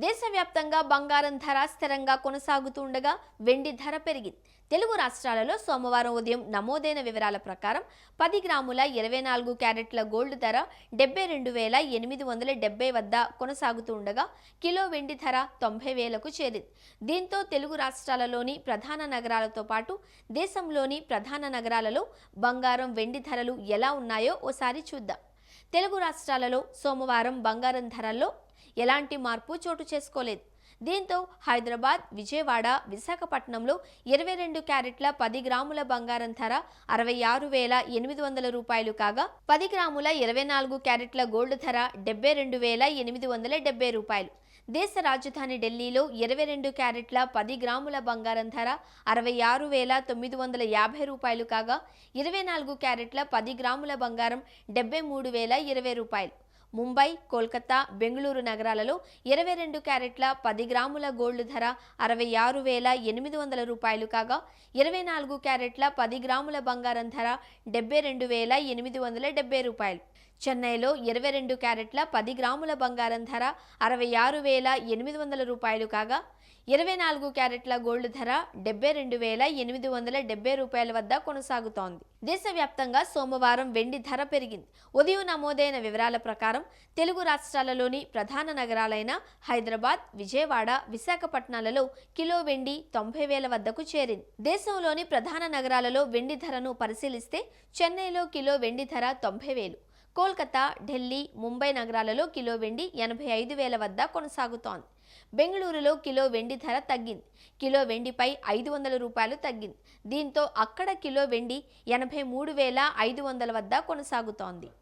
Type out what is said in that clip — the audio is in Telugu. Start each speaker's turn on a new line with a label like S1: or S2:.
S1: దేశవ్యాప్తంగా బంగారం ధర స్థిరంగా కొనసాగుతుండగా వెండి ధర పెరిగింది. తెలుగు రాష్ట్రాలలో సోమవారం ఉదయం నమోదైన వివరాల ప్రకారం 10 గ్రాముల 24 క్యారెట్ల గోల్డ్ ధర 72,870 వద్ద కొనసాగుతుండగా కిలో వెండి ధర 90,000కు చేరింది. దీంతో తెలుగు రాష్ట్రాలలోని ప్రధాన నగరాలతో పాటు దేశంలోని ప్రధాన నగరాలలో బంగారం వెండి ధరలు ఎలా ఉన్నాయో ఓసారి చూద్దాం. తెలుగు రాష్ట్రాలలో సోమవారం బంగారం ధరల్లో ఎలాంటి మార్పు చోటు చేసుకోలేదు. దీంతో హైదరాబాద్, విజయవాడ, విశాఖపట్నంలో 22 క్యారెట్ల 10 గ్రాముల బంగారం ధర 66,800 రూపాయలు కాగా 10 గ్రాముల 24 క్యారెట్ల గోల్డ్ ధర 72,870 రూపాయలు. దేశ రాజధాని ఢిల్లీలో 22 క్యారెట్ల 10 గ్రాముల బంగారం ధర 66,950 రూపాయలు కాగా 24 క్యారెట్ల 10 గ్రాముల బంగారం 73,020 రూపాయలు. ముంబై, కోల్కతా, బెంగళూరు నగరాలలో 22 క్యారెట్ల 10 గ్రాముల గోల్డ్ ధర 66,800 రూపాయలు కాగా 24 క్యారెట్ల 10 గ్రాముల బంగారం ధర 72,870 రూపాయలు. చెన్నైలో 22 క్యారెట్ల 10 గ్రాముల బంగారం ధర 66,800 రూపాయలు కాగా 24 క్యారెట్ల గోల్డ్ ధర 72,870 రూపాయల వద్ద కొనసాగుతోంది. దేశవ్యాప్తంగా సోమవారం వెండి ధర పెరిగింది. ఉదయం నమోదైన వివరాల ప్రకారం తెలుగు రాష్ట్రాలలోని ప్రధాన నగరాలైన హైదరాబాద్, విజయవాడ, విశాఖపట్నాలలో కిలో వెండి 90,000 వద్దకు చేరింది. దేశంలోని ప్రధాన నగరాలలో వెండి ధరను పరిశీలిస్తే చెన్నైలో కిలో వెండి ధర 90,000, కోల్కతా, ఢిల్లీ, ముంబై నగరాలలో కిలో వెండి 85,000 వద్ద కొనసాగుతోంది. బెంగళూరులో కిలో వెండి ధర తగ్గింది. కిలో వెండిపై 500 రూపాయలు తగ్గింది. దీంతో అక్కడ కిలో వెండి 83,500 వద్ద కొనసాగుతోంది.